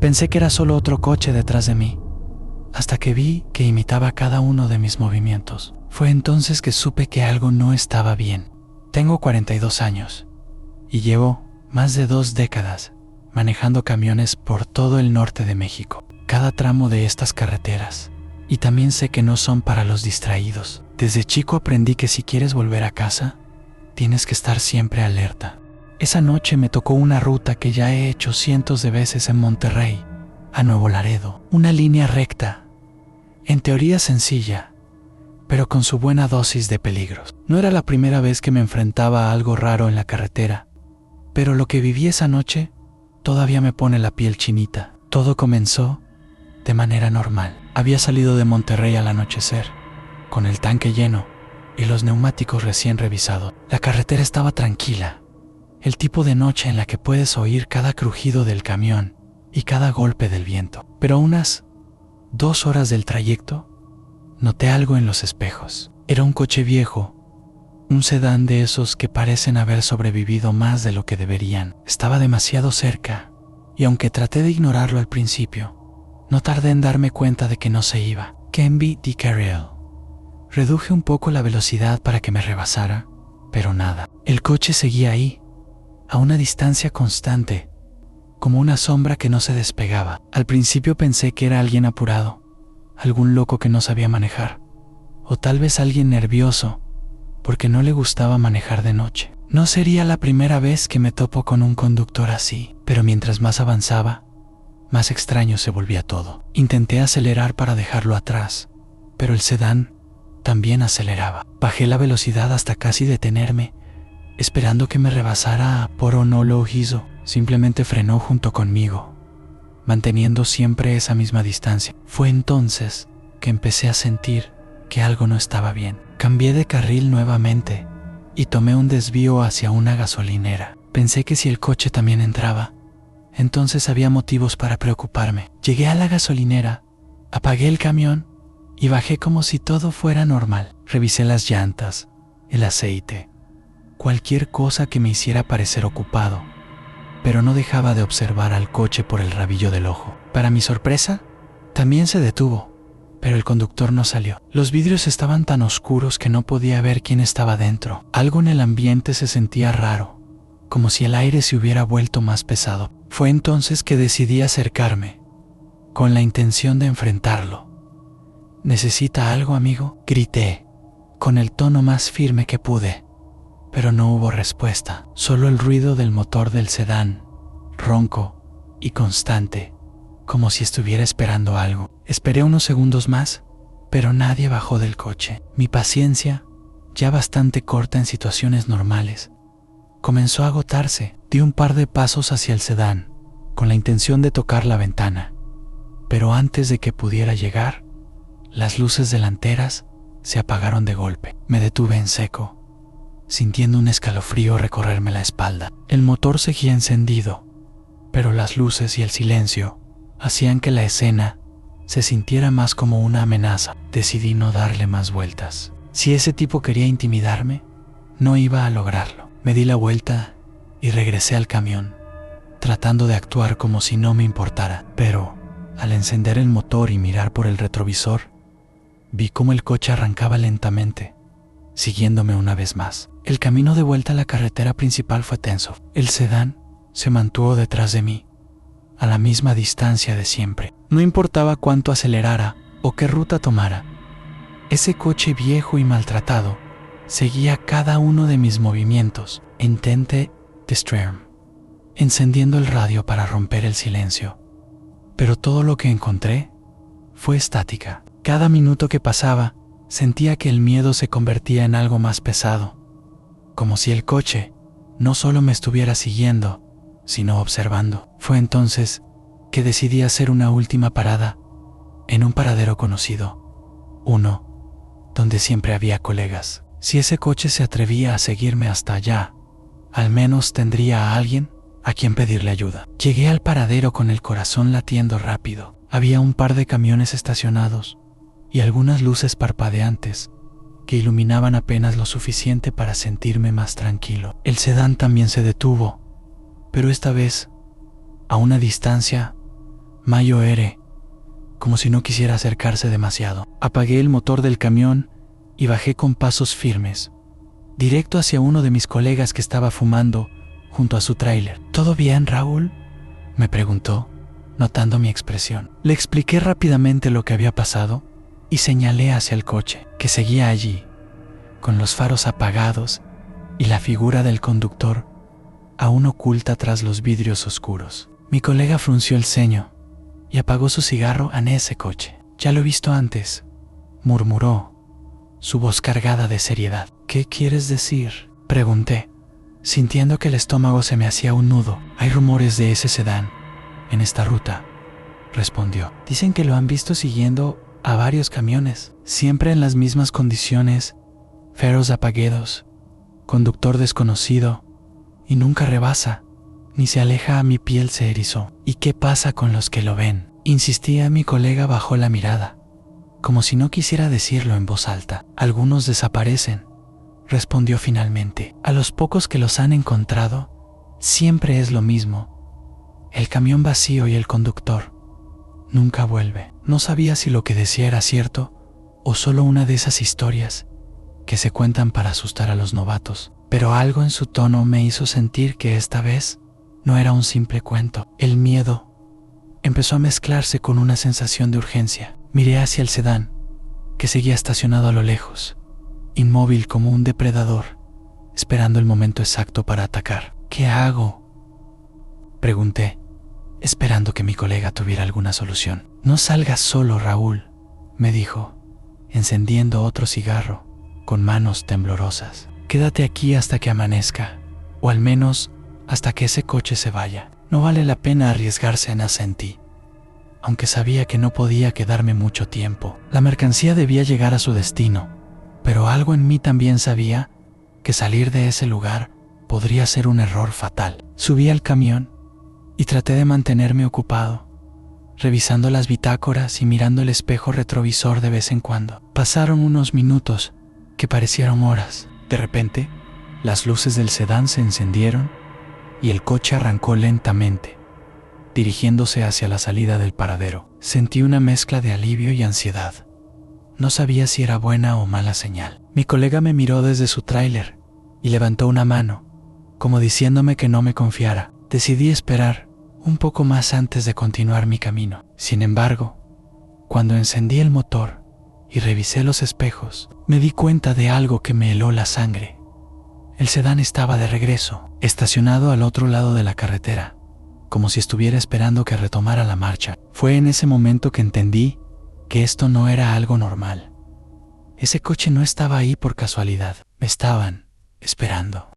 Pensé que era solo otro coche detrás de mí, hasta que vi que imitaba cada uno de mis movimientos. Fue entonces que supe que algo no estaba bien. Tengo 42 años y llevo más de 2 décadas manejando camiones por todo el norte de México. Cada tramo de estas carreteras. Y también sé que no son para los distraídos. Desde chico aprendí que si quieres volver a casa, tienes que estar siempre alerta. Esa noche me tocó una ruta que ya he hecho cientos de veces en Monterrey, a Nuevo Laredo. Una línea recta, en teoría sencilla, pero con su buena dosis de peligros. No era la primera vez que me enfrentaba a algo raro en la carretera, pero lo que viví esa noche todavía me pone la piel chinita. Todo comenzó de manera normal. Había salido de Monterrey al anochecer, con el tanque lleno y los neumáticos recién revisados. La carretera estaba tranquila, el tipo de noche en la que puedes oír cada crujido del camión y cada golpe del viento. Pero a unas 2 horas del trayecto, noté algo en los espejos. Era un coche viejo, un sedán de esos que parecen haber sobrevivido más de lo que deberían. Estaba demasiado cerca, y aunque traté de ignorarlo al principio, no tardé en darme cuenta de que no se iba. Kenby D. Carrell. Reduje un poco la velocidad para que me rebasara, pero nada. El coche seguía ahí, a una distancia constante, como una sombra que no se despegaba. Al principio pensé que era alguien apurado, algún loco que no sabía manejar, o tal vez alguien nervioso porque no le gustaba manejar de noche. No sería la primera vez que me topo con un conductor así, pero mientras más avanzaba, más extraño se volvía todo. Intenté acelerar para dejarlo atrás, pero el sedán también aceleraba. Bajé la velocidad hasta casi detenerme, esperando que me rebasara, pero no lo hizo. Simplemente frenó junto conmigo, manteniendo siempre esa misma distancia. Fue entonces que empecé a sentir que algo no estaba bien. Cambié de carril nuevamente y tomé un desvío hacia una gasolinera. Pensé que si el coche también entraba, entonces había motivos para preocuparme. Llegué a la gasolinera, apagué el camión y bajé como si todo fuera normal. Revisé las llantas, el aceite, cualquier cosa que me hiciera parecer ocupado, pero no dejaba de observar al coche por el rabillo del ojo. Para mi sorpresa, también se detuvo, pero el conductor no salió. Los vidrios estaban tan oscuros que no podía ver quién estaba dentro. Algo en el ambiente se sentía raro, como si el aire se hubiera vuelto más pesado. Fue entonces que decidí acercarme, con la intención de enfrentarlo. ¿Necesita algo, amigo?, grité, con el tono más firme que pude. Pero no hubo respuesta, solo el ruido del motor del sedán, ronco y constante, como si estuviera esperando algo. Esperé unos segundos más, pero nadie bajó del coche. Mi paciencia, ya bastante corta en situaciones normales, comenzó a agotarse. Di un par de pasos hacia el sedán, con la intención de tocar la ventana, pero antes de que pudiera llegar, las luces delanteras se apagaron de golpe. Me detuve en seco, sintiendo un escalofrío recorrerme la espalda. El motor seguía encendido, pero las luces y el silencio hacían que la escena se sintiera más como una amenaza. Decidí no darle más vueltas. Si ese tipo quería intimidarme, no iba a lograrlo. Me di la vuelta y regresé al camión, tratando de actuar como si no me importara. Pero, al encender el motor y mirar por el retrovisor, vi cómo el coche arrancaba lentamente, siguiéndome una vez más. El camino de vuelta a la carretera principal fue tenso. El sedán se mantuvo detrás de mí, a la misma distancia de siempre. No importaba cuánto acelerara o qué ruta tomara, ese coche viejo y maltratado seguía cada uno de mis movimientos. Intenté distraerme, encendiendo el radio para romper el silencio, pero todo lo que encontré fue estática. Cada minuto que pasaba, sentía que el miedo se convertía en algo más pesado, como si el coche no solo me estuviera siguiendo, sino observando. Fue entonces que decidí hacer una última parada en un paradero conocido, uno donde siempre había colegas. Si ese coche se atrevía a seguirme hasta allá, al menos tendría a alguien a quien pedirle ayuda. Llegué al paradero con el corazón latiendo rápido. Había un par de camiones estacionados y algunas luces parpadeantes que iluminaban apenas lo suficiente para sentirme más tranquilo. El sedán también se detuvo, pero esta vez a una distancia Mayo ere, como si no quisiera acercarse demasiado. Apagué el motor del camión y bajé con pasos firmes, directo hacia uno de mis colegas que estaba fumando junto a su tráiler. ¿Todo bien, Raúl?, me preguntó, notando mi expresión. Le expliqué rápidamente lo que había pasado y señalé hacia el coche, que seguía allí, con los faros apagados y la figura del conductor aún oculta tras los vidrios oscuros. Mi colega frunció el ceño y apagó su cigarro en ese coche. «Ya lo he visto antes», murmuró, su voz cargada de seriedad. «¿Qué quieres decir?», pregunté, sintiendo que el estómago se me hacía un nudo. «Hay rumores de ese sedán en esta ruta», respondió. «Dicen que lo han visto siguiendo a varios camiones, siempre en las mismas condiciones, faros apagados, conductor desconocido, y nunca rebasa, ni se aleja». Mi piel se erizó. «¿Y qué pasa con los que lo ven?», insistía. Mi colega bajó la mirada, como si no quisiera decirlo en voz alta. «Algunos desaparecen», respondió finalmente. «A los pocos que los han encontrado, siempre es lo mismo. El camión vacío y el conductor nunca vuelve». No sabía si lo que decía era cierto o solo una de esas historias que se cuentan para asustar a los novatos, pero algo en su tono me hizo sentir que esta vez no era un simple cuento. El miedo empezó a mezclarse con una sensación de urgencia. Miré hacia el sedán, que seguía estacionado a lo lejos, inmóvil como un depredador, esperando el momento exacto para atacar. «¿Qué hago?», pregunté, esperando que mi colega tuviera alguna solución. «No salgas solo, Raúl», me dijo, encendiendo otro cigarro con manos temblorosas. «Quédate aquí hasta que amanezca, o al menos hasta que ese coche se vaya. No vale la pena arriesgarse en Ascenti», aunque sabía que no podía quedarme mucho tiempo. La mercancía debía llegar a su destino, pero algo en mí también sabía que salir de ese lugar podría ser un error fatal. Subí al camión y traté de mantenerme ocupado, revisando las bitácoras y mirando el espejo retrovisor de vez en cuando. Pasaron unos minutos que parecieron horas. De repente, las luces del sedán se encendieron y el coche arrancó lentamente, dirigiéndose hacia la salida del paradero. Sentí una mezcla de alivio y ansiedad. No sabía si era buena o mala señal. Mi colega me miró desde su tráiler y levantó una mano, como diciéndome que no me confiara. Decidí esperar un poco más antes de continuar mi camino. Sin embargo, cuando encendí el motor y revisé los espejos, me di cuenta de algo que me heló la sangre. El sedán estaba de regreso, estacionado al otro lado de la carretera, como si estuviera esperando que retomara la marcha. Fue en ese momento que entendí que esto no era algo normal. Ese coche no estaba ahí por casualidad. Me estaban esperando.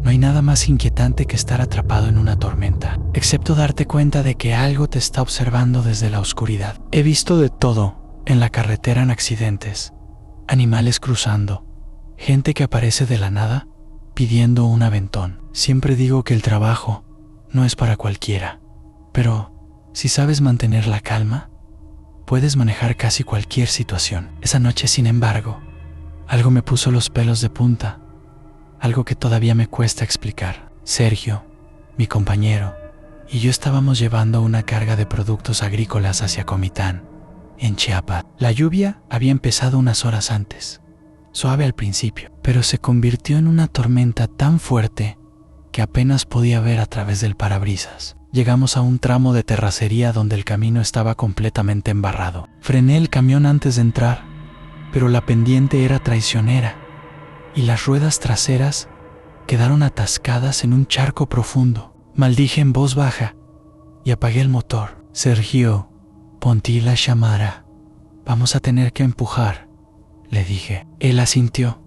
No hay nada más inquietante que estar atrapado en una tormenta, excepto darte cuenta de que algo te está observando desde la oscuridad. He visto de todo en la carretera: en accidentes, animales cruzando, gente que aparece de la nada pidiendo un aventón. Siempre digo que el trabajo no es para cualquiera, pero si sabes mantener la calma, puedes manejar casi cualquier situación. Esa noche, sin embargo, algo me puso los pelos de punta, algo que todavía me cuesta explicar. Sergio, mi compañero, y yo estábamos llevando una carga de productos agrícolas hacia Comitán, en Chiapas. La lluvia había empezado unas horas antes, suave al principio, pero se convirtió en una tormenta tan fuerte que apenas podía ver a través del parabrisas. Llegamos a un tramo de terracería donde el camino estaba completamente embarrado. Frené el camión antes de entrar, pero la pendiente era traicionera y las ruedas traseras quedaron atascadas en un charco profundo. Maldije en voz baja y apagué el motor. «Sergio, ponte la llamada. Vamos a tener que empujar», le dije. Él asintió,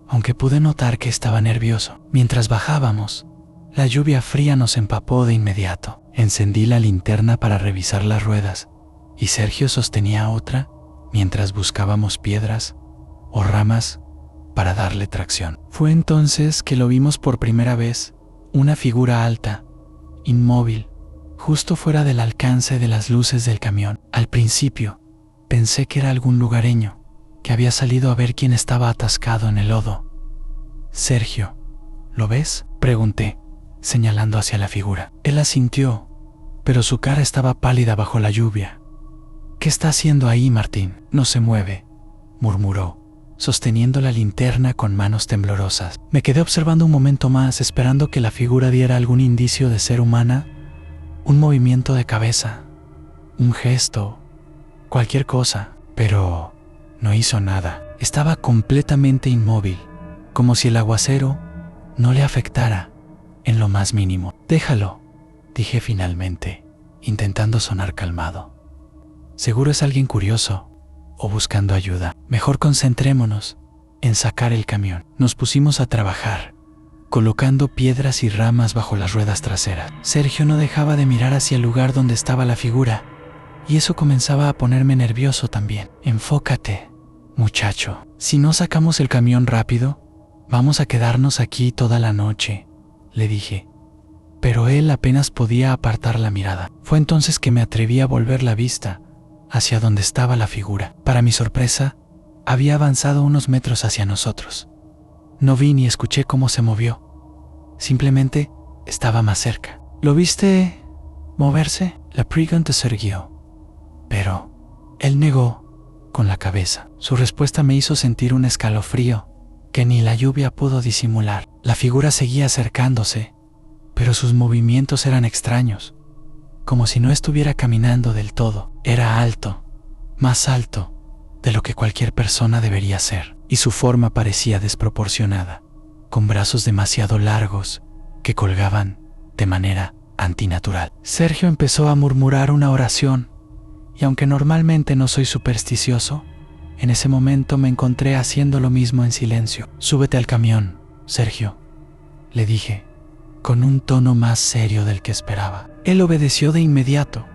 aunque pude notar que estaba nervioso. Mientras bajábamos, la lluvia fría nos empapó de inmediato. Encendí la linterna para revisar las ruedas y Sergio sostenía otra mientras buscábamos piedras o ramas para darle tracción. Fue entonces que lo vimos por primera vez, una figura alta, inmóvil, justo fuera del alcance de las luces del camión. Al principio, pensé que era algún lugareño que había salido a ver quién estaba atascado en el lodo. Sergio ¿Lo ves?, pregunté, señalando hacia la figura. Él asintió, pero su cara estaba pálida bajo la lluvia. ¿Qué está haciendo ahí, Martín? No se mueve, murmuró, sosteniendo la linterna con manos temblorosas. Me quedé observando un momento más, esperando que la figura diera algún indicio de ser humana, un movimiento de cabeza, un gesto, cualquier cosa, pero no hizo nada. Estaba completamente inmóvil, como si el aguacero no le afectara en lo más mínimo. Déjalo, dije finalmente, intentando sonar calmado. Seguro es alguien curioso o buscando ayuda. Mejor concentrémonos en sacar el camión. Nos pusimos a trabajar, colocando piedras y ramas bajo las ruedas traseras. Sergio no dejaba de mirar hacia el lugar donde estaba la figura, y eso comenzaba a ponerme nervioso también. Enfócate, muchacho. Si no sacamos el camión rápido, vamos a quedarnos aquí toda la noche, le dije. Pero él apenas podía apartar la mirada. Fue entonces que me atreví a volver la vista hacia donde estaba la figura. Para mi sorpresa, había avanzado unos metros hacia nosotros. No vi ni escuché cómo se movió. Simplemente estaba más cerca. ¿Lo viste moverse?, la pregunta Sergio. Pero él negó con la cabeza. Su respuesta me hizo sentir un escalofrío que ni la lluvia pudo disimular. La figura seguía acercándose, pero sus movimientos eran extraños, como si no estuviera caminando del todo. Era alto, más alto de lo que cualquier persona debería ser, y su forma parecía desproporcionada, con brazos demasiado largos que colgaban de manera antinatural. Sergio empezó a murmurar una oración, y aunque normalmente no soy supersticioso, en ese momento me encontré haciendo lo mismo en silencio. Súbete al camión, Sergio, le dije, con un tono más serio del que esperaba. Él obedeció de inmediato,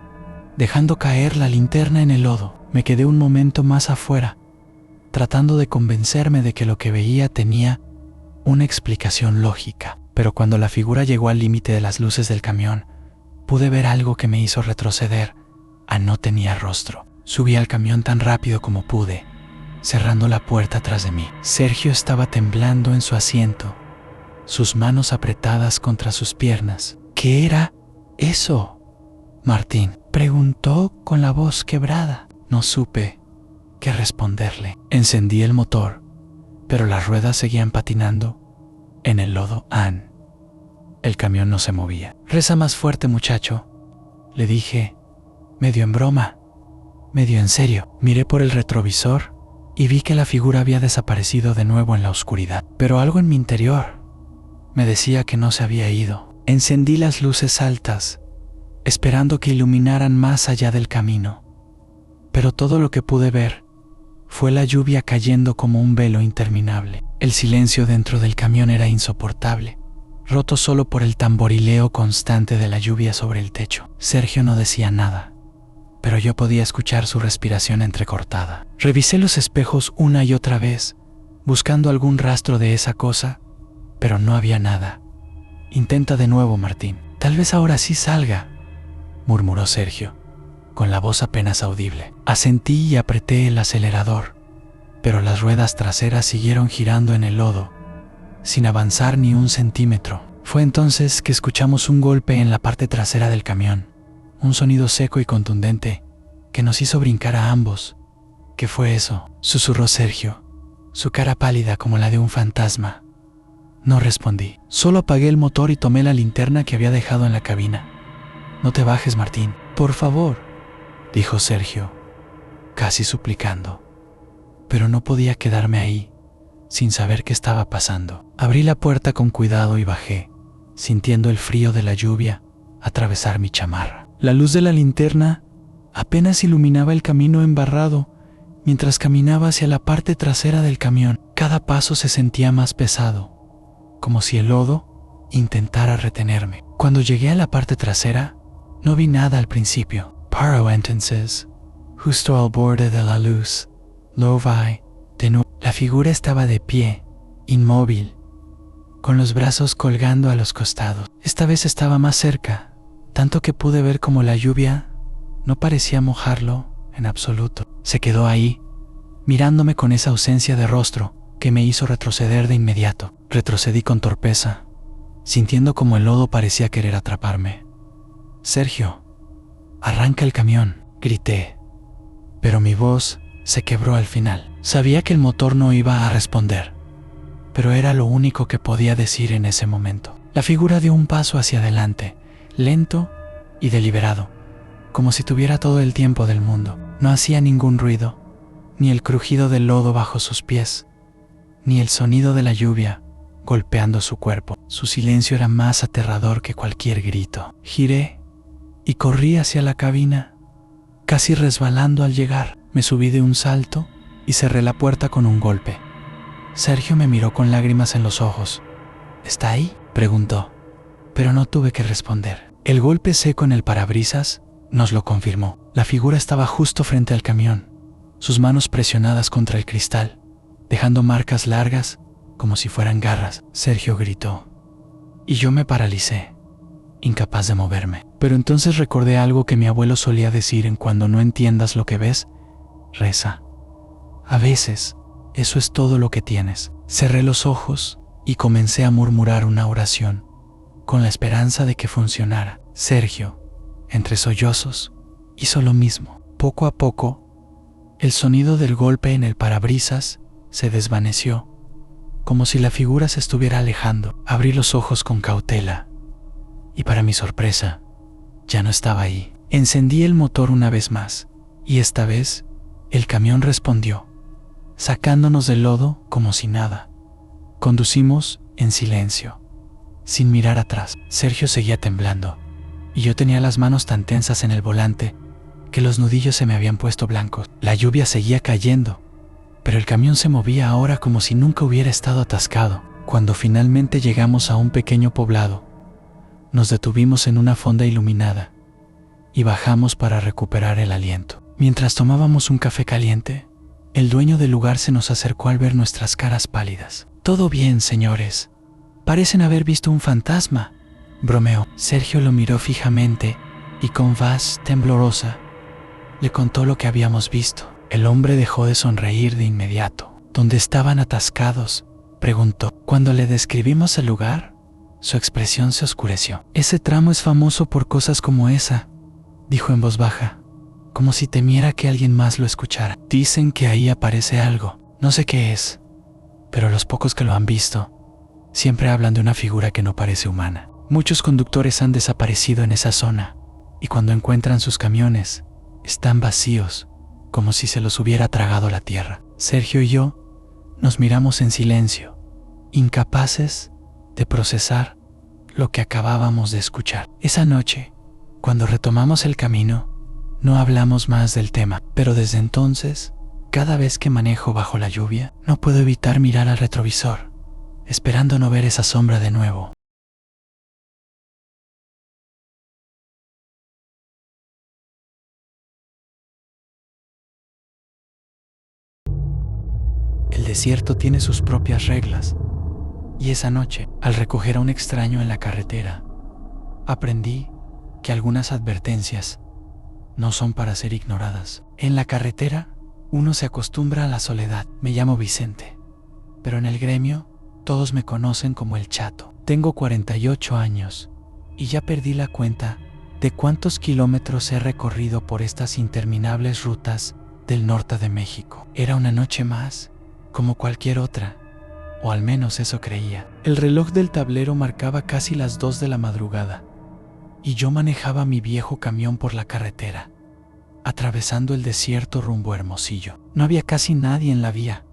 dejando caer la linterna en el lodo. Me quedé un momento más afuera, tratando de convencerme de que lo que veía tenía una explicación lógica. Pero cuando la figura llegó al límite de las luces del camión, pude ver algo que me hizo retroceder. No tenía rostro. Subí al camión tan rápido como pude, cerrando la puerta tras de mí. Sergio estaba temblando en su asiento, sus manos apretadas contra sus piernas. ¿Qué era eso, Martín?, preguntó con la voz quebrada. No supe qué responderle. Encendí el motor, pero las ruedas seguían patinando en el lodo. El camión no se movía. Reza más fuerte, muchacho, le dije, medio en broma, medio en serio. Miré por el retrovisor y vi que la figura había desaparecido de nuevo en la oscuridad. Pero algo en mi interior me decía que no se había ido. Encendí las luces altas, esperando que iluminaran más allá del camino. Pero todo lo que pude ver fue la lluvia cayendo como un velo interminable. El silencio dentro del camión era insoportable, roto solo por el tamborileo constante de la lluvia sobre el techo. Sergio no decía nada, pero yo podía escuchar su respiración entrecortada. Revisé los espejos una y otra vez, buscando algún rastro de esa cosa, pero no había nada. Intenta de nuevo, Martín. Tal vez ahora sí salga, murmuró Sergio, con la voz apenas audible. Asentí y apreté el acelerador, pero las ruedas traseras siguieron girando en el lodo, sin avanzar ni un centímetro. Fue entonces que escuchamos un golpe en la parte trasera del camión, un sonido seco y contundente que nos hizo brincar a ambos. ¿Qué fue eso?, susurró Sergio, su cara pálida como la de un fantasma. No respondí. Solo apagué el motor y tomé la linterna que había dejado en la cabina. No te bajes, Martín, por favor, dijo Sergio, casi suplicando. Pero no podía quedarme ahí, sin saber qué estaba pasando. Abrí la puerta con cuidado y bajé, sintiendo el frío de la lluvia atravesar mi chamarra. La luz de la linterna apenas iluminaba el camino embarrado mientras caminaba hacia la parte trasera del camión. Cada paso se sentía más pesado, como si el lodo intentara retenerme. Cuando llegué a la parte trasera, no vi nada al principio. Paro entonces, justo al borde de la luz, lo vi de nuevo. La figura estaba de pie, inmóvil, con los brazos colgando a los costados. Esta vez estaba más cerca, tanto que pude ver como la lluvia no parecía mojarlo en absoluto. Se quedó ahí, mirándome con esa ausencia de rostro que me hizo retroceder de inmediato. Retrocedí con torpeza, sintiendo como el lodo parecía querer atraparme. «Sergio, arranca el camión», grité. Pero mi voz se quebró al final. Sabía que el motor no iba a responder, pero era lo único que podía decir en ese momento. La figura dio un paso hacia adelante, lento y deliberado, como si tuviera todo el tiempo del mundo. No hacía ningún ruido, ni el crujido del lodo bajo sus pies, ni el sonido de la lluvia golpeando su cuerpo. Su silencio era más aterrador que cualquier grito. Giré y corrí hacia la cabina, casi resbalando al llegar. Me subí de un salto y cerré la puerta con un golpe. Sergio me miró con lágrimas en los ojos. «¿Está ahí?», preguntó, pero no tuve que responder. El golpe seco en el parabrisas nos lo confirmó. La figura estaba justo frente al camión, sus manos presionadas contra el cristal, dejando marcas largas como si fueran garras. Sergio gritó, y yo me paralicé, incapaz de moverme. Pero entonces recordé algo que mi abuelo solía decir en cuando no entiendas lo que ves, reza. A veces, eso es todo lo que tienes. Cerré los ojos y comencé a murmurar una oración, con la esperanza de que funcionara. Sergio, entre sollozos, hizo lo mismo. Poco a poco, el sonido del golpe en el parabrisas se desvaneció, como si la figura se estuviera alejando. Abrí los ojos con cautela, y para mi sorpresa, ya no estaba ahí. Encendí el motor una vez más, y esta vez, el camión respondió, sacándonos del lodo como si nada. Conducimos en silencio, sin mirar atrás. Sergio seguía temblando, y yo tenía las manos tan tensas en el volante que los nudillos se me habían puesto blancos. La lluvia seguía cayendo, pero el camión se movía ahora como si nunca hubiera estado atascado. Cuando finalmente llegamos a un pequeño poblado, nos detuvimos en una fonda iluminada y bajamos para recuperar el aliento. Mientras tomábamos un café caliente, el dueño del lugar se nos acercó al ver nuestras caras pálidas. «Todo bien, señores. Parecen haber visto un fantasma», bromeó. Sergio lo miró fijamente y con voz temblorosa le contó lo que habíamos visto. El hombre dejó de sonreír de inmediato. «¿Dónde estaban atascados?», preguntó. Cuando le describimos el lugar, su expresión se oscureció. «Ese tramo es famoso por cosas como esa», dijo en voz baja, como si temiera que alguien más lo escuchara. «Dicen que ahí aparece algo. No sé qué es, pero los pocos que lo han visto siempre hablan de una figura que no parece humana. Muchos conductores han desaparecido en esa zona, y cuando encuentran sus camiones, están vacíos, como si se los hubiera tragado la tierra». Sergio y yo nos miramos en silencio, incapaces de procesar lo que acabábamos de escuchar. Esa noche, cuando retomamos el camino, no hablamos más del tema, pero desde entonces, cada vez que manejo bajo la lluvia, no puedo evitar mirar al retrovisor, esperando no ver esa sombra de nuevo. El desierto tiene sus propias reglas, y esa noche, al recoger a un extraño en la carretera, aprendí que algunas advertencias no son para ser ignoradas. En la carretera, uno se acostumbra a la soledad. Me llamo Vicente, pero en el gremio todos me conocen como el Chato. Tengo 48 años y ya perdí la cuenta de cuántos kilómetros he recorrido por estas interminables rutas del norte de México. Era una noche más, como cualquier otra, o al menos eso creía. El reloj del tablero marcaba casi las 2 de la madrugada, y yo manejaba mi viejo camión por la carretera, atravesando el desierto rumbo a Hermosillo. No había casi nadie en la vía,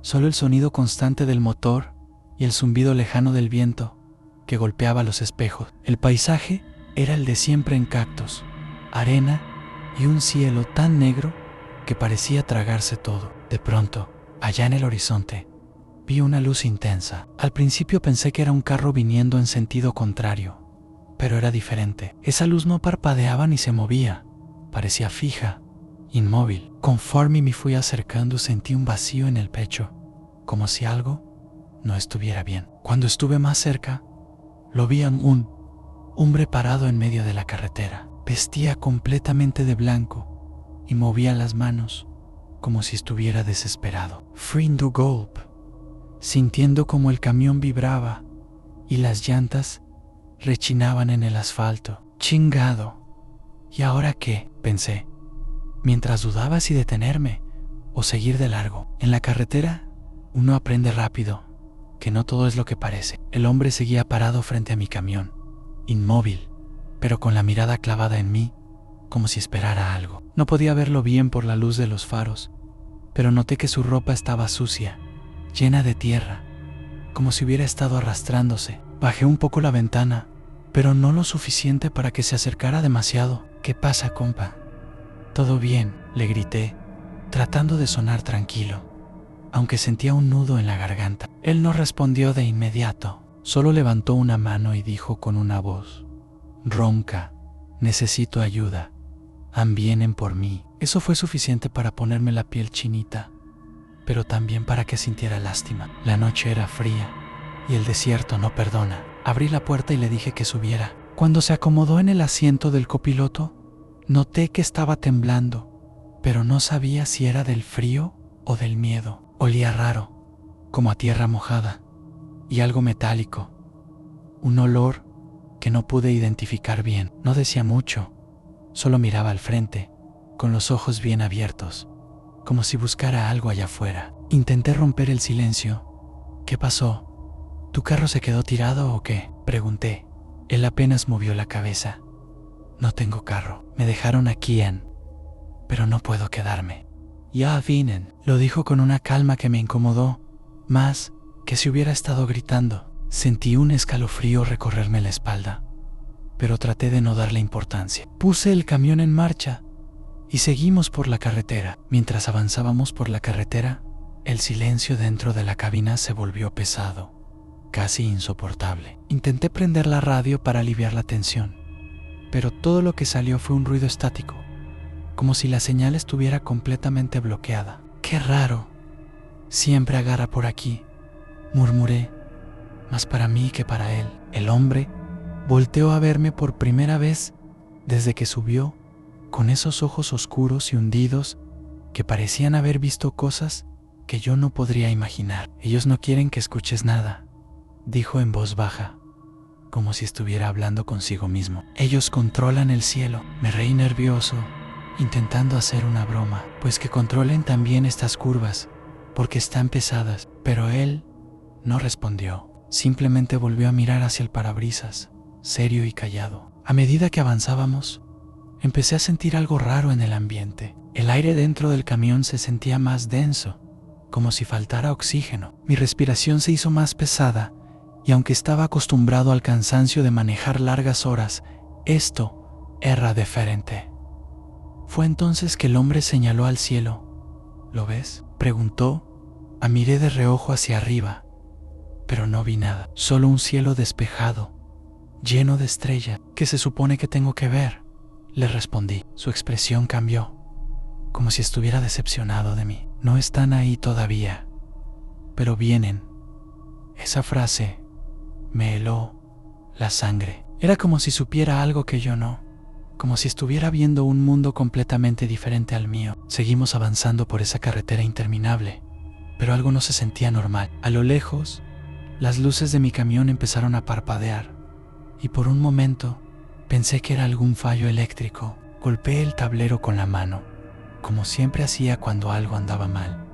solo el sonido constante del motor y el zumbido lejano del viento que golpeaba los espejos. El paisaje era el de siempre en cactus, arena y un cielo tan negro que parecía tragarse todo. De pronto, allá en el horizonte, vi una luz intensa. Al principio pensé que era un carro viniendo en sentido contrario, pero era diferente. Esa luz no parpadeaba ni se movía, parecía fija, inmóvil. Conforme me fui acercando, sentí un vacío en el pecho, como si algo no estuviera bien. Cuando estuve más cerca, lo vi a un hombre parado en medio de la carretera. Vestía completamente de blanco y movía las manos como si estuviera desesperado. Frindo Gulp, sintiendo como el camión vibraba y las llantas rechinaban en el asfalto. Chingado. ¿Y ahora qué?, pensé, mientras dudaba si detenerme o seguir de largo. En la carretera, uno aprende rápido que no todo es lo que parece. El hombre seguía parado frente a mi camión, inmóvil, pero con la mirada clavada en mí, como si esperara algo. No podía verlo bien por la luz de los faros, pero noté que su ropa estaba sucia, llena de tierra, como si hubiera estado arrastrándose. Bajé un poco la ventana, pero no lo suficiente para que se acercara demasiado. ¿Qué pasa, compa? Todo bien, le grité, tratando de sonar tranquilo, aunque sentía un nudo en la garganta. Él no respondió de inmediato, solo levantó una mano y dijo con una voz ronca: necesito ayuda, vienen por mí. Eso fue suficiente para ponerme la piel chinita, pero también para que sintiera lástima. La noche era fría y el desierto no perdona. Abrí la puerta y le dije que subiera. Cuando se acomodó en el asiento del copiloto, noté que estaba temblando, pero no sabía si era del frío o del miedo. Olía raro, como a tierra mojada, y algo metálico, un olor que no pude identificar bien. No decía mucho, solo miraba al frente, con los ojos bien abiertos, como si buscara algo allá afuera. Intenté romper el silencio. ¿Qué pasó? ¿Tu carro se quedó tirado o qué?, pregunté. Él apenas movió la cabeza. No tengo carro. Me dejaron aquí pero no puedo quedarme. Ya vienen, lo dijo con una calma que me incomodó, más que si hubiera estado gritando. Sentí un escalofrío recorrerme la espalda, pero traté de no darle importancia. Puse el camión en marcha y seguimos por la carretera. Mientras avanzábamos por la carretera, el silencio dentro de la cabina se volvió pesado, casi insoportable. Intenté prender la radio para aliviar la tensión, pero todo lo que salió fue un ruido estático, como si la señal estuviera completamente bloqueada. ¡Qué raro! Siempre agarra por aquí, murmuré, más para mí que para él. El hombre volteó a verme por primera vez desde que subió, con esos ojos oscuros y hundidos que parecían haber visto cosas que yo no podría imaginar. Ellos no quieren que escuches nada, dijo en voz baja, como si estuviera hablando consigo mismo. Ellos controlan el cielo. Me reí nervioso, intentando hacer una broma. Pues que controlen también estas curvas, porque están pesadas. Pero él no respondió. Simplemente volvió a mirar hacia el parabrisas, serio y callado. A medida que avanzábamos, empecé a sentir algo raro en el ambiente. El aire dentro del camión se sentía más denso, como si faltara oxígeno. Mi respiración se hizo más pesada, y aunque estaba acostumbrado al cansancio de manejar largas horas, esto era diferente. Fue entonces que el hombre señaló al cielo. ¿Lo ves?, preguntó. Miré de reojo hacia arriba, pero no vi nada, solo un cielo despejado, lleno de estrellas. ¿Qué se supone que tengo que ver?, le respondí. Su expresión cambió, como si estuviera decepcionado de mí. No están ahí todavía, pero vienen. Esa frase me heló la sangre. Era como si supiera algo que yo no, como si estuviera viendo un mundo completamente diferente al mío. Seguimos avanzando por esa carretera interminable, pero algo no se sentía normal. A lo lejos, las luces de mi camión empezaron a parpadear, y por un momento pensé que era algún fallo eléctrico. Golpeé el tablero con la mano, como siempre hacía cuando algo andaba mal,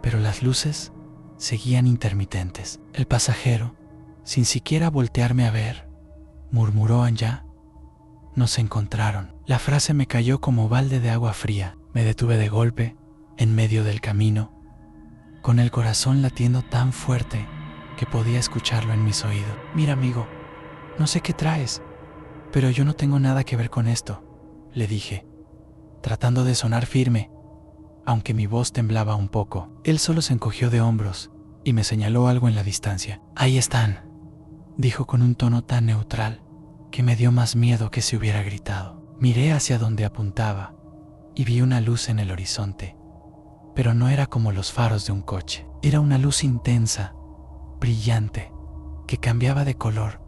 pero las luces seguían intermitentes. El pasajero, sin siquiera voltearme a ver, murmuró: allá. Nos encontraron. La frase me cayó como balde de agua fría. Me detuve de golpe, en medio del camino, con el corazón latiendo tan fuerte que podía escucharlo en mis oídos. Mira, amigo, no sé qué traes, pero yo no tengo nada que ver con esto, le dije, tratando de sonar firme, aunque mi voz temblaba un poco. Él solo se encogió de hombros y me señaló algo en la distancia. Ahí están, dijo con un tono tan neutral que me dio más miedo que si hubiera gritado. Miré hacia donde apuntaba y vi una luz en el horizonte, pero no era como los faros de un coche. Era una luz intensa, brillante, que cambiaba de color,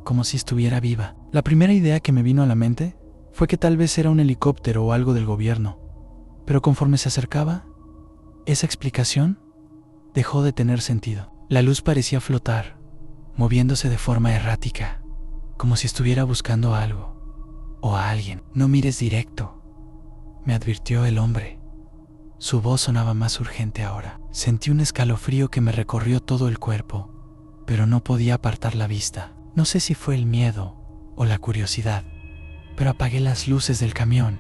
como si estuviera viva. La primera idea que me vino a la mente fue que tal vez era un helicóptero o algo del gobierno, pero conforme se acercaba, esa explicación dejó de tener sentido. La luz parecía flotar, moviéndose de forma errática, como si estuviera buscando algo o a alguien. No mires directo, me advirtió el hombre. Su voz sonaba más urgente ahora. Sentí un escalofrío que me recorrió todo el cuerpo, pero no podía apartar la vista. No sé si fue el miedo o la curiosidad, pero apagué las luces del camión,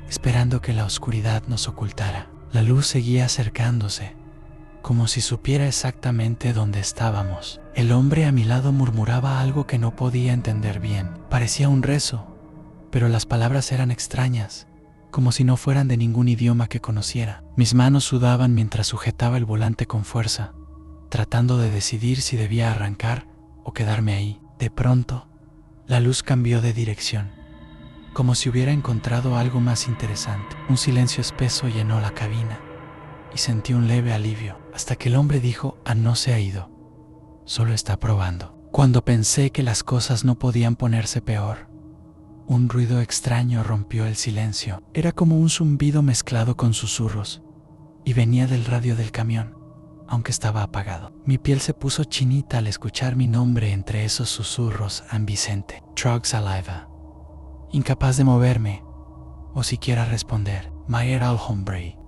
esperando que la oscuridad nos ocultara. La luz seguía acercándose, como si supiera exactamente dónde estábamos. El hombre a mi lado murmuraba algo que no podía entender bien. Parecía un rezo, pero las palabras eran extrañas, como si no fueran de ningún idioma que conociera. Mis manos sudaban mientras sujetaba el volante con fuerza, tratando de decidir si debía arrancar o quedarme ahí. De pronto, la luz cambió de dirección, como si hubiera encontrado algo más interesante. Un silencio espeso llenó la cabina y sentí un leve alivio, hasta que el hombre dijo: no se ha ido, solo está probando. Cuando pensé que las cosas no podían ponerse peor, un ruido extraño rompió el silencio. Era como un zumbido mezclado con susurros, y venía del radio del camión, aunque estaba apagado. Mi piel se puso chinita al escuchar mi nombre entre esos susurros: Vicente. Truck Saliva. Incapaz de moverme o siquiera responder, Mayer al hombre,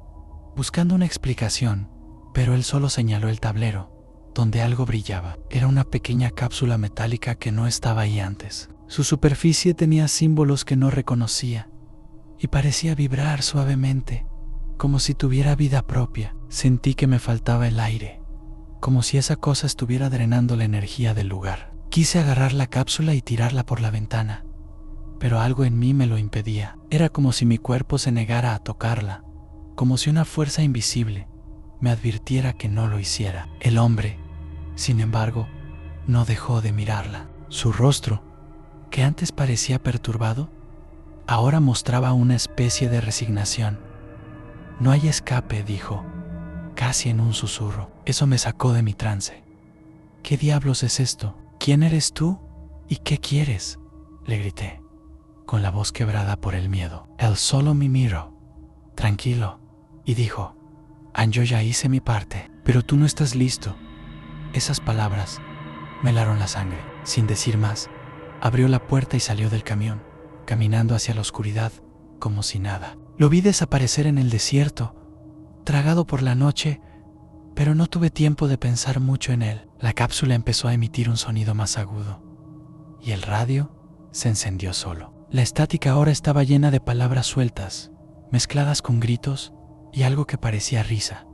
buscando una explicación, pero él solo señaló el tablero, donde algo brillaba. Era una pequeña cápsula metálica que no estaba ahí antes. Su superficie tenía símbolos que no reconocía y parecía vibrar suavemente, como si tuviera vida propia. Sentí que me faltaba el aire, como si esa cosa estuviera drenando la energía del lugar. Quise agarrar la cápsula y tirarla por la ventana, pero algo en mí me lo impedía. Era como si mi cuerpo se negara a tocarla, como si una fuerza invisible me advirtiera que no lo hiciera. El hombre, sin embargo, no dejó de mirarla. Su rostro, que antes parecía perturbado, ahora mostraba una especie de resignación. No hay escape, dijo, casi en un susurro. Eso me sacó de mi trance. ¿Qué diablos es esto? ¿Quién eres tú? ¿Y qué quieres?, le grité, con la voz quebrada por el miedo. Él solo me miró, tranquilo, y dijo: yo ya hice mi parte, pero tú no estás listo. Esas palabras me helaron la sangre. Sin decir más, abrió la puerta y salió del camión, caminando hacia la oscuridad como si nada. Lo vi desaparecer en el desierto, tragado por la noche, pero no tuve tiempo de pensar mucho en él. La cápsula empezó a emitir un sonido más agudo, y el radio se encendió solo. La estática ahora estaba llena de palabras sueltas, mezcladas con gritos y algo que parecía risa.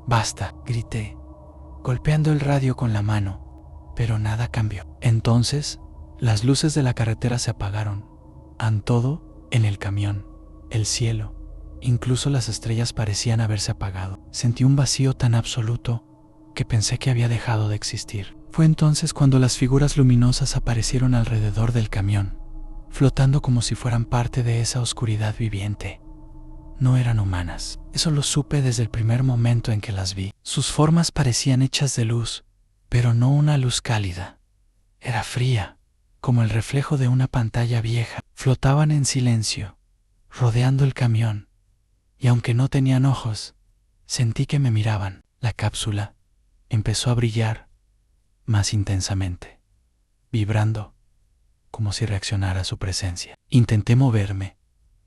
«Basta», grité, golpeando el radio con la mano, pero nada cambió. Entonces, las luces de la carretera se apagaron. Todo en el camión, el cielo, incluso las estrellas parecían haberse apagado. Sentí un vacío tan absoluto que pensé que había dejado de existir. Fue entonces cuando las figuras luminosas aparecieron alrededor del camión, flotando como si fueran parte de esa oscuridad viviente. No eran humanas. Eso lo supe desde el primer momento en que las vi. Sus formas parecían hechas de luz, pero no una luz cálida. Era fría, como el reflejo de una pantalla vieja. Flotaban en silencio, rodeando el camión, y aunque no tenían ojos, sentí que me miraban. La cápsula empezó a brillar más intensamente, vibrando como si reaccionara a su presencia. Intenté moverme,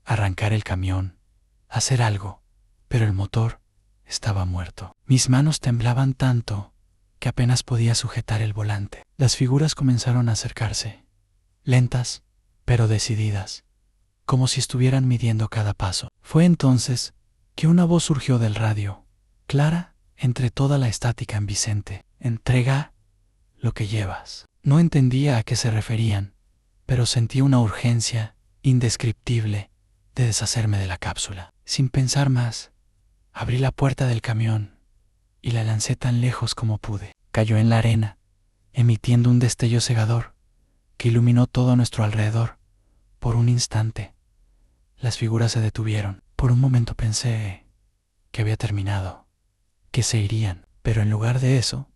arrancar el camión, hacer algo, pero el motor estaba muerto. Mis manos temblaban tanto que apenas podía sujetar el volante. Las figuras comenzaron a acercarse, lentas pero decididas, como si estuvieran midiendo cada paso. Fue entonces que una voz surgió del radio, clara entre toda la estática: Vicente, entrega lo que llevas. No entendía a qué se referían, pero sentí una urgencia indescriptible de deshacerme de la cápsula. Sin pensar más, abrí la puerta del camión y la lancé tan lejos como pude. Cayó en la arena, emitiendo un destello cegador que iluminó todo a nuestro alrededor. Por un instante, las figuras se detuvieron. Por un momento pensé que había terminado, que se irían, pero en lugar de eso,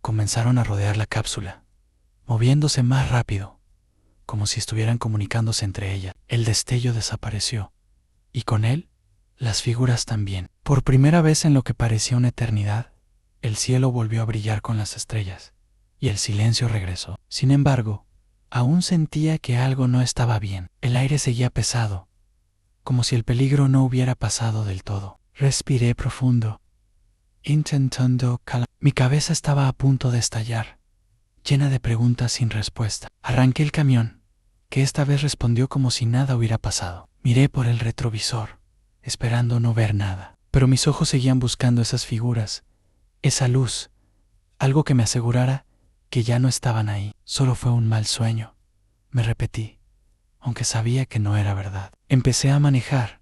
comenzaron a rodear la cápsula, moviéndose más rápido, como si estuvieran comunicándose entre ellas. El destello desapareció, y con él, las figuras también. Por primera vez en lo que parecía una eternidad, el cielo volvió a brillar con las estrellas, y el silencio regresó. Sin embargo, aún sentía que algo no estaba bien. El aire seguía pesado, como si el peligro no hubiera pasado del todo. Respiré profundo, intentando calmar. Mi cabeza estaba a punto de estallar, llena de preguntas sin respuesta. Arranqué el camión, que esta vez respondió como si nada hubiera pasado. Miré por el retrovisor, esperando no ver nada. Pero mis ojos seguían buscando esas figuras, esa luz, algo que me asegurara que ya no estaban ahí. Solo fue un mal sueño, me repetí, aunque sabía que no era verdad. Empecé a manejar,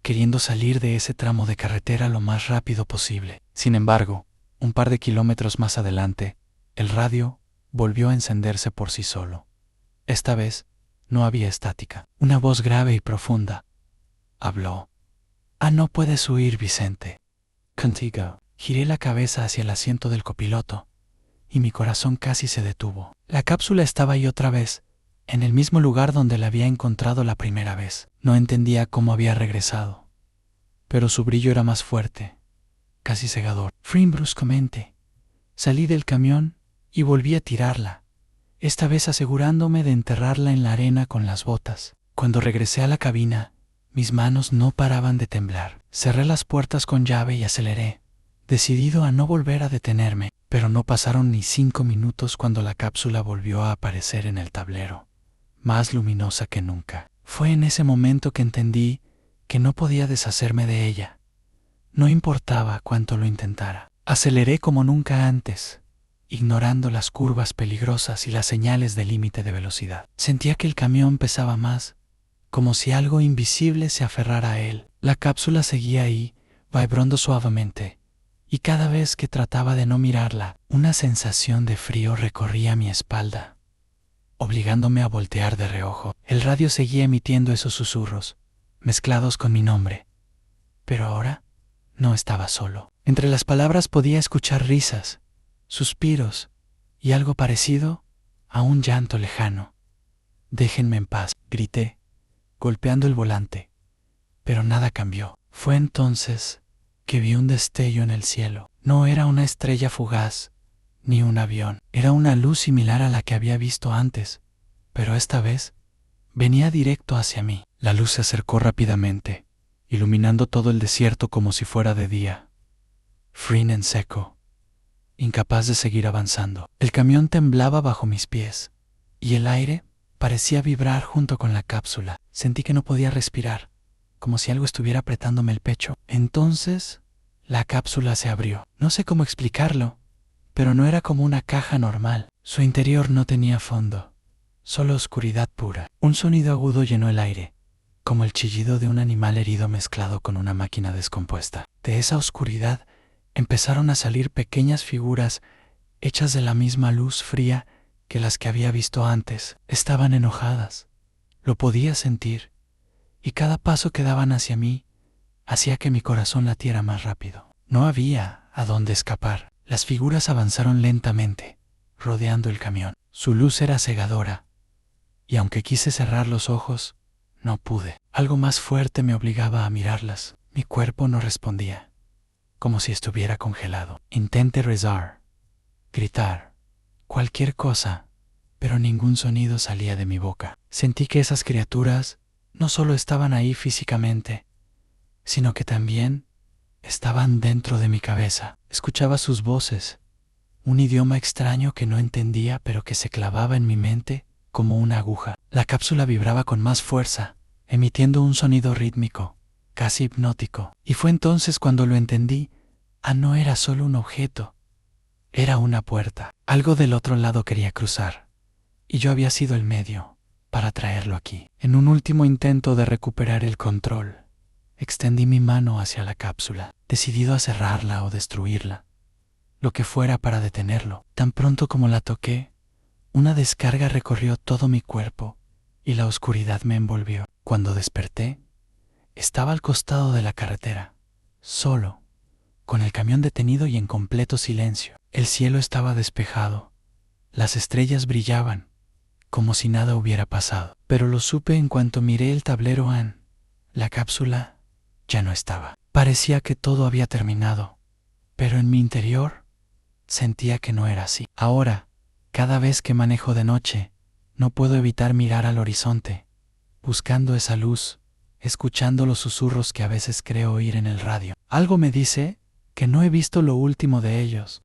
queriendo salir de ese tramo de carretera lo más rápido posible. Sin embargo, un par de kilómetros más adelante, el radio volvió a encenderse por sí solo. Esta vez no había estática. Una voz grave y profunda habló. No puedes huir, Vicente. Contigo. Giré la cabeza hacia el asiento del copiloto y mi corazón casi se detuvo. La cápsula estaba ahí otra vez, en el mismo lugar donde la había encontrado la primera vez. No entendía cómo había regresado, pero su brillo era más fuerte, casi cegador. Frin bruscamente. Salí del camión y volví a tirarla, esta vez asegurándome de enterrarla en la arena con las botas. Cuando regresé a la cabina, mis manos no paraban de temblar. Cerré las puertas con llave y aceleré, decidido a no volver a detenerme. Pero no pasaron ni 5 minutos cuando la cápsula volvió a aparecer en el tablero, más luminosa que nunca. Fue en ese momento que entendí que no podía deshacerme de ella. No importaba cuánto lo intentara. Aceleré como nunca antes, ignorando las curvas peligrosas y las señales de límite de velocidad. Sentía que el camión pesaba más, como si algo invisible se aferrara a él. La cápsula seguía ahí, vibrando suavemente, y cada vez que trataba de no mirarla, una sensación de frío recorría mi espalda, obligándome a voltear de reojo. El radio seguía emitiendo esos susurros, mezclados con mi nombre, pero ahora no estaba solo. Entre las palabras podía escuchar risas, suspiros y algo parecido a un llanto lejano. «Déjenme en paz», grité, golpeando el volante, pero nada cambió. Fue entonces que vi un destello en el cielo. No era una estrella fugaz, ni un avión. Era una luz similar a la que había visto antes, pero esta vez venía directo hacia mí. La luz se acercó rápidamente, iluminando todo el desierto como si fuera de día. Frin en seco, incapaz de seguir avanzando. El camión temblaba bajo mis pies, y el aire parecía vibrar junto con la cápsula. Sentí que no podía respirar, como si algo estuviera apretándome el pecho. Entonces, la cápsula se abrió. No sé cómo explicarlo, pero no era como una caja normal. Su interior no tenía fondo, solo oscuridad pura. Un sonido agudo llenó el aire, como el chillido de un animal herido mezclado con una máquina descompuesta. De esa oscuridad empezaron a salir pequeñas figuras hechas de la misma luz fría que las que había visto antes. Estaban enojadas, lo podía sentir, y cada paso que daban hacia mí hacía que mi corazón latiera más rápido. No había a dónde escapar. Las figuras avanzaron lentamente, rodeando el camión. Su luz era cegadora, y aunque quise cerrar los ojos, no pude. Algo más fuerte me obligaba a mirarlas. Mi cuerpo no respondía, como si estuviera congelado. Intenté rezar, gritar, cualquier cosa, pero ningún sonido salía de mi boca. Sentí que esas criaturas no solo estaban ahí físicamente, sino que también estaban dentro de mi cabeza. Escuchaba sus voces, un idioma extraño que no entendía, pero que se clavaba en mi mente como una aguja. La cápsula vibraba con más fuerza, emitiendo un sonido rítmico, casi hipnótico. Y fue entonces cuando lo entendí. No era solo un objeto, era una puerta. Algo del otro lado quería cruzar, y yo había sido el medio para traerlo aquí. En un último intento de recuperar el control, extendí mi mano hacia la cápsula, decidido a cerrarla o destruirla, lo que fuera para detenerlo. Tan pronto como la toqué, una descarga recorrió todo mi cuerpo y la oscuridad me envolvió. Cuando desperté, estaba al costado de la carretera, solo, con el camión detenido y en completo silencio. El cielo estaba despejado, las estrellas brillaban, como si nada hubiera pasado. Pero lo supe en cuanto miré el tablero. La cápsula ya no estaba. Parecía que todo había terminado, pero en mi interior sentía que no era así. Ahora, Cada vez que manejo de noche, no puedo evitar mirar al horizonte, buscando esa luz, escuchando los susurros que a veces creo oír en el radio. Algo me dice que no he visto lo último de ellos.